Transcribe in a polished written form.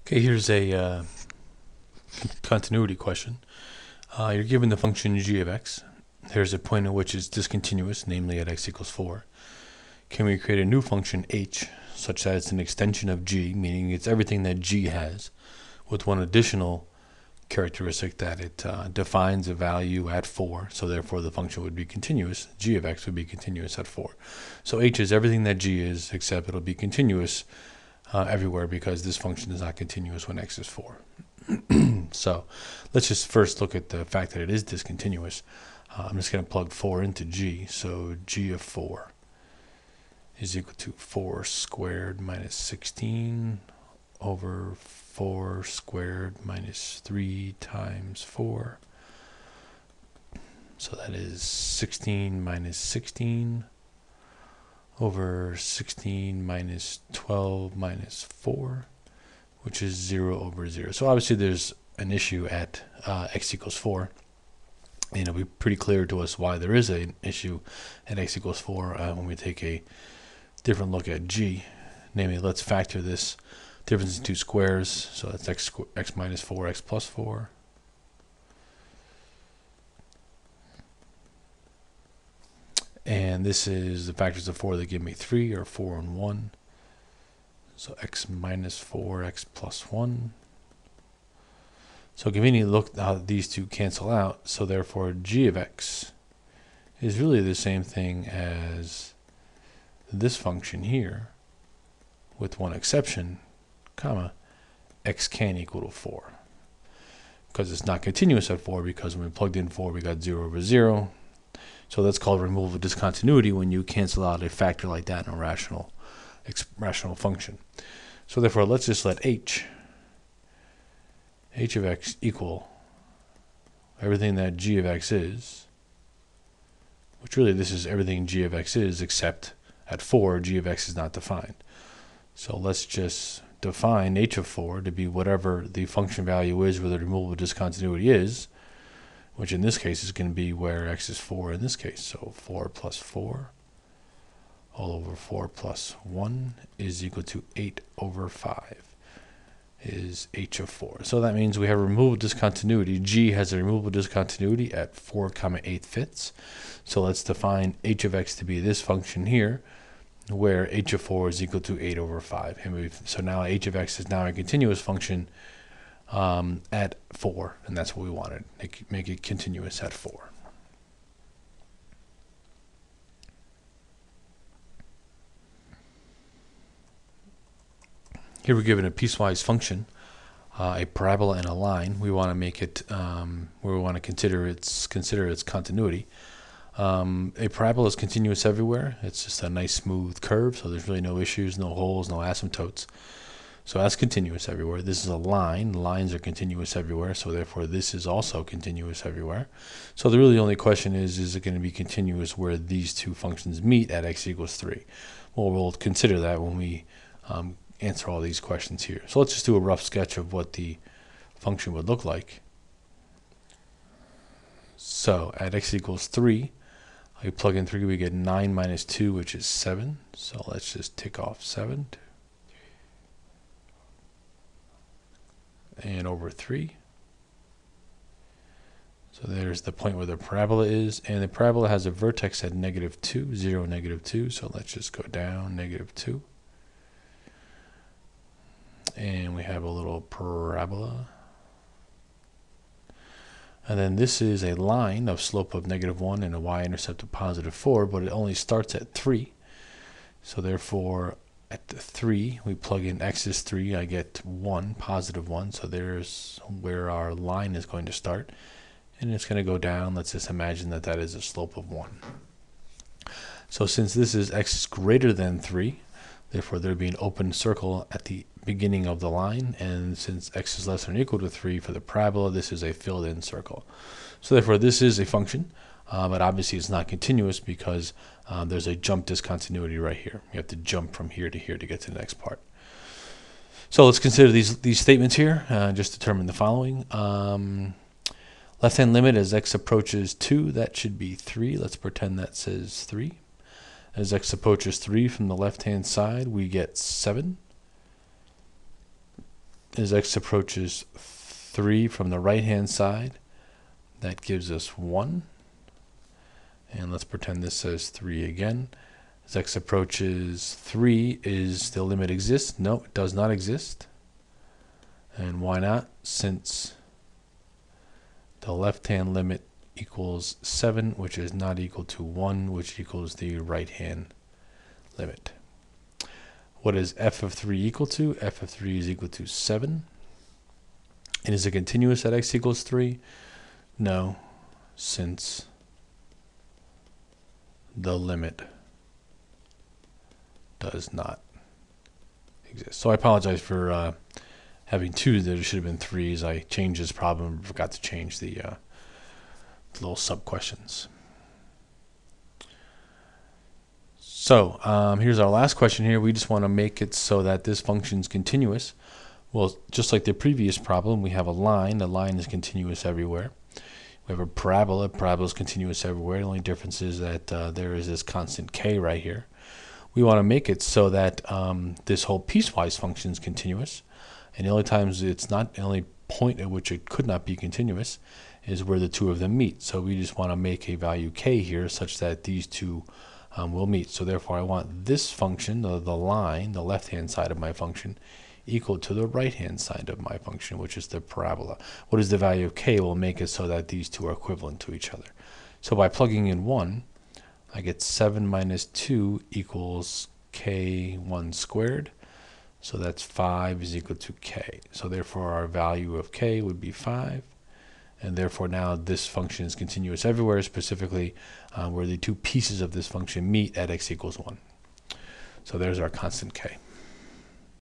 Okay, here's a continuity question. You're given the function g of x. There's a point at which it's discontinuous, namely at x equals 4. Can we create a new function h such that it's an extension of g, meaning it's everything that g has, with one additional characteristic that it defines a value at 4, so therefore the function would be continuous. G of x would be continuous at 4. So h is everything that g is, except it'll be continuous everywhere because this function is not continuous when x is 4. So let's just first look at the fact that it is discontinuous. I'm just going to plug 4 into g. So g of 4 is equal to 4 squared minus 16 over 4 squared minus 3 times 4. So that is 16 minus 16 over 16 minus 12 minus 4, which is 0 over 0. So obviously there's an issue at x equals 4. And it'll be pretty clear to us why there is an issue at x equals 4 when we take a different look at g. Namely, let's factor this difference in two squares. So that's x minus 4, x plus 4. And this is the factors of 4 that give me 3, or 4 and 1. So x minus 4, x plus 1. So conveniently look how these two cancel out. So therefore g of x is really the same thing as this function here, with one exception, comma, x can equal to 4. Because it's not continuous at 4, because when we plugged in 4 we got 0 over 0. So that's called removal of discontinuity, when you cancel out a factor like that in a rational function. So therefore let's just let h of x equal everything that g of x is, which really this is everything g of x is, except at 4 g of x is not defined. So let's just define h of 4 to be whatever the function value is where the removal of discontinuity is, which in this case is going to be where x is 4 in this case. So 4 plus 4 all over 4 plus 1 is equal to 8 over 5 is h of 4. So that means we have removal discontinuity. G has a removal discontinuity at 4 comma 8 fifths. So let's define h of x to be this function here, where h of 4 is equal to 8 over 5. And so now h of x is now a continuous function at 4, and that's what we wanted. Make it continuous at 4. Here we're given a piecewise function, a parabola and a line. We want to make it we want to consider its continuity. A parabola is continuous everywhere. It's just a nice smooth curve, so there's really no issues, no holes, no asymptotes. So that's continuous everywhere. This is a line. Lines are continuous everywhere, so therefore this is also continuous everywhere. So the really only question is it going to be continuous where these two functions meet at x equals 3? Well, we'll consider that when we answer all these questions here. So let's just do a rough sketch of what the function would look like. So at x equals 3, I plug in 3, we get 9 minus 2, which is 7. So let's just tick off 7. And over 3. So there's the point where the parabola is, and the parabola has a vertex at -2, 0, -2. So let's just go down -2. And we have a little parabola. And then this is a line of slope of -1 and a y-intercept of +4, but it only starts at 3. So therefore, at the 3, we plug in x is 3, I get 1, +1. So there's where our line is going to start. And it's going to go down. Let's just imagine that that is a slope of 1. So since this is x is greater than 3, therefore there would be an open circle at the beginning of the line, and since x is less than or equal to 3 for the parabola, this is a filled-in circle. So therefore this is a function, but obviously it's not continuous because there's a jump discontinuity right here. You have to jump from here to here to get to the next part. So let's consider these statements here. Just determine the following. Left-hand limit as x approaches 2, that should be 3. Let's pretend that says 3. As x approaches 3 from the left-hand side, we get 7. as x approaches 3 from the right hand side, that gives us 1. And let's pretend this says 3 again. As x approaches 3, is the limit exists? No, it does not exist. And why not? Since the left-hand limit equals 7, which is not equal to 1, which equals the right-hand limit. What is f of 3 equal to? F of 3 is equal to 7. And is it continuous at x equals 3? No, since the limit does not exist. So I apologize for having 2 there should have been 3s. I changed this problem, forgot to change the little sub-questions. So here's our last question here. We just want to make it so that this function is continuous. Well, just like the previous problem, we have a line. The line is continuous everywhere. We have a parabola. Parabola is continuous everywhere. The only difference is that there is this constant k right here. We want to make it so that this whole piecewise function is continuous. And the only times it's not, the only point at which it could not be continuous is where the two of them meet. So we just want to make a value k here such that these two will meet. So therefore I want this function, the line, the left-hand side of my function, equal to the right-hand side of my function, which is the parabola. What is the value of k? Will make it so that these two are equivalent to each other. So by plugging in 1, I get 7 minus 2 equals k1 squared. So that's 5 is equal to k. So therefore our value of k would be 5. And therefore now this function is continuous everywhere, specifically where the two pieces of this function meet at x equals 1. So there's our constant k.